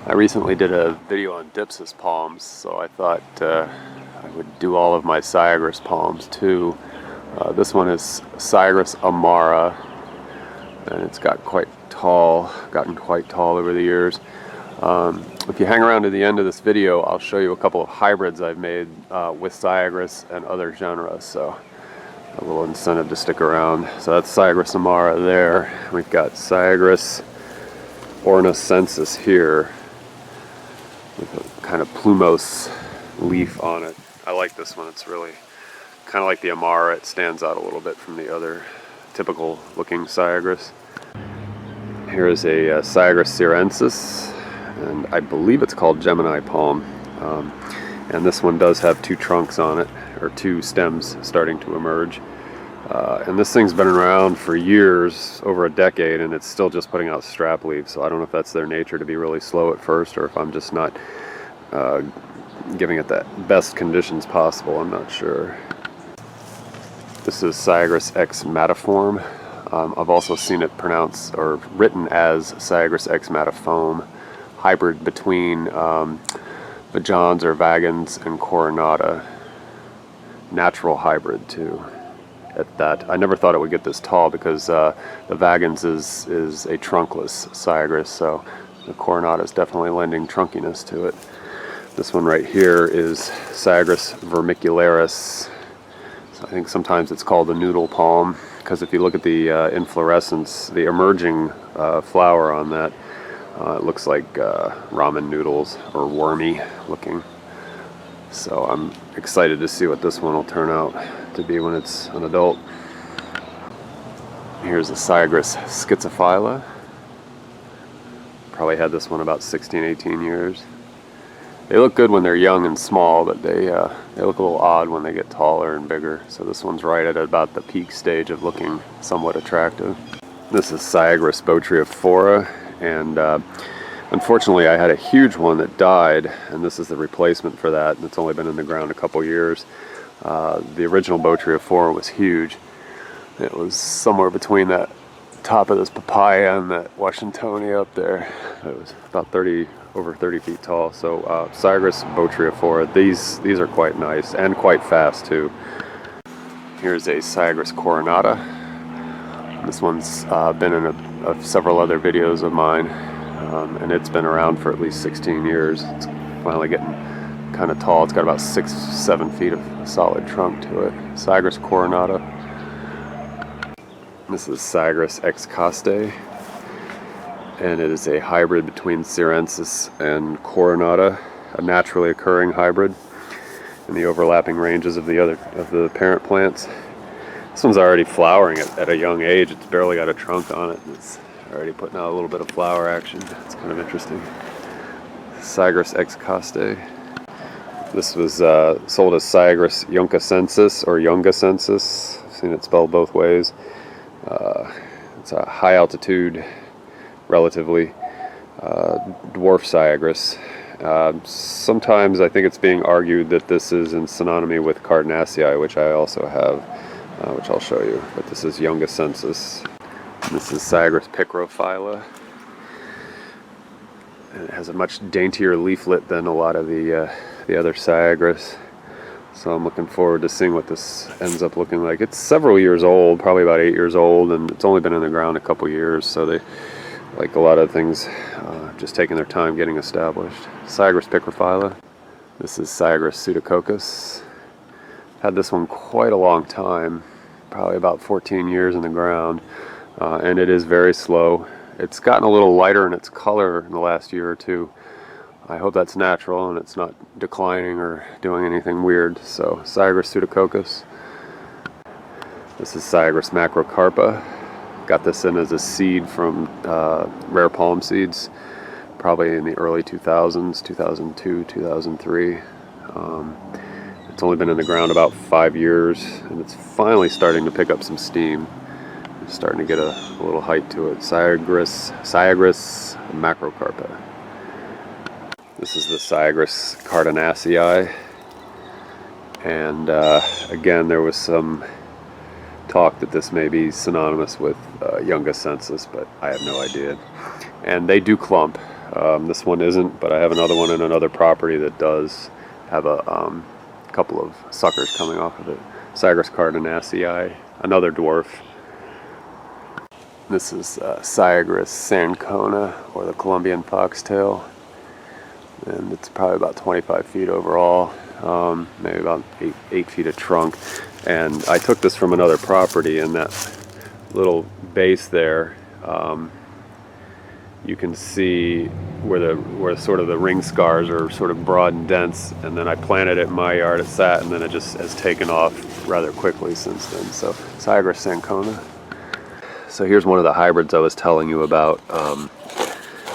I recently did a video on Dipsis palms, so I thought I would do all of my Syagrus palms too. This one is Syagrus amara, and it's gotten quite tall over the years. If you hang around to the end of this video, I'll show you a couple of hybrids I've made with Syagrus and other genera, so a little incentive to stick around. So that's Syagrus amara there. We've got Syagrus ornacensis here with a kind of plumose leaf on it. I like this one. It's really kind of like the amara. It stands out a little bit from the other typical looking Syagrus. Here is a Syagrus syrensis, and I believe it's called Gemini palm. And this one does have two trunks on it, or two stems starting to emerge. And this thing's been around for years, over a decade, and it's still just putting out strap leaves. So I don't know if that's their nature to be really slow at first, or if I'm just not giving it the best conditions possible. I'm not sure. This is Syagrus X matiform. I've also seen it pronounced or written as Syagrus X matiform, hybrid between vagans or vagans and coronata. Natural hybrid too. At that, I never thought it would get this tall because the vagans is a trunkless Syagrus, so the coronata is definitely lending trunkiness to it. This one right here is Syagrus vermicularis. So I think sometimes it's called the noodle palm, because if you look at the inflorescence, the emerging flower on that, it looks like ramen noodles, or wormy looking. So I'm excited to see what this one will turn out to be when it's an adult. Here's a Syagrus schizophylla. Probably had this one about 16-18 years. They look good when they're young and small, but they look a little odd when they get taller and bigger. So this one's right at about the peak stage of looking somewhat attractive. This is Syagrus botryophora, and unfortunately I had a huge one that died, and this is the replacement for that, and it's only been in the ground a couple years. The original botryophora was huge. It was somewhere between that top of this papaya and that Washingtonia up there. It was about over 30 feet tall. So Syagrus botryophora, these are quite nice and quite fast too. Here's a Syagrus coronata. This one's been in several other videos of mine, and it's been around for at least 16 years. It's finally getting kind of tall. It's got about 6-7 feet of solid trunk to it. Syagrus coronata. This is Syagrus excauste, and it is a hybrid between syrensis and coronata, a naturally occurring hybrid in the overlapping ranges of the parent plants. This one's already flowering at a young age. It's barely got a trunk on it, and it's already putting out a little bit of flower action. It's kind of interesting. Syagrus excauste. This was sold as Syagrus juncacensis or Jungacensis. I've seen it spelled both ways. It's a high altitude, relatively dwarf Syagrus. Sometimes I think it's being argued that this is in synonymy with Cardinacei, which I also have, which I'll show you. But this is Jungacensis. This is Syagrus picrophylla. And it has a much daintier leaflet than a lot of the other Syagrus. So I'm looking forward to seeing what this ends up looking like. It's several years old, probably about 8 years old, and it's only been in the ground a couple years, so they, like a lot of things, just taking their time getting established. Syagrus picrophylla. This is Syagrus pseudococcus. Had this one quite a long time, probably about 14 years in the ground, and it is very slow. It's gotten a little lighter in its color in the last year or two. I hope that's natural and it's not declining or doing anything weird. So Syagrus pseudococcus. This is Syagrus macrocarpa. Got this in as a seed from rare palm seeds, probably in the early 2000s, 2002, 2003. It's only been in the ground about 5 years, and it's finally starting to pick up some steam. It's starting to get a little height to it. Syagrus macrocarpa. This is the Syagrus Cardinacei, and again there was some talk that this may be synonymous with Jungacensis, but I have no idea. And they do clump. This one isn't, but I have another one in another property that does have a couple of suckers coming off of it. Syagrus cardinacei, another dwarf. This is Syagrus sancona, or the Colombian foxtail, and it's probably about 25 feet overall, maybe about 8 feet of trunk. And I took this from another property, and that little base there, you can see where sort of the ring scars are sort of broad and dense, and then I planted it in my yard. It sat, and then it just has taken off rather quickly since then. So Syagrus sancona. So here's one of the hybrids I was telling you about.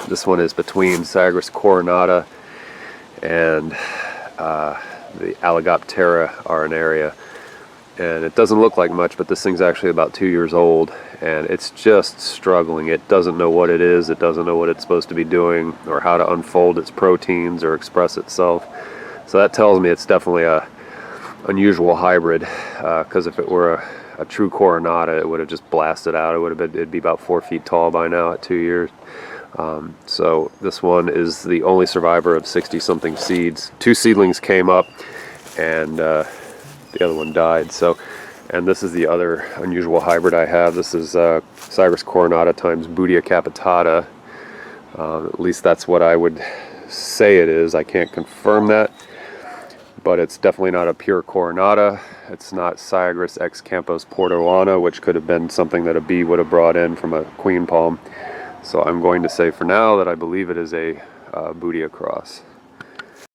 This one is between Syagrus coronata and the Alligoptera arenaria. And it doesn't look like much, but this thing's actually about 2 years old, and it's just struggling. It doesn't know what it is. It doesn't know what it's supposed to be doing, or how to unfold its proteins or express itself. So that tells me it's definitely a unusual hybrid, because if it were a true coronata, it would have just blasted out. It'd be about 4 feet tall by now at 2 years. So this one is the only survivor of 60-something seeds. 2 seedlings came up, and the other one died. So, and this is the other unusual hybrid I have. This is Syagrus coronata times Bootea capitata. At least that's what I would say it is. I can't confirm that, but it's definitely not a pure coronata. It's not Syagrus ex campos portoana, which could have been something that a bee would have brought in from a queen palm. So I'm going to say for now that I believe it is a Bootea cross.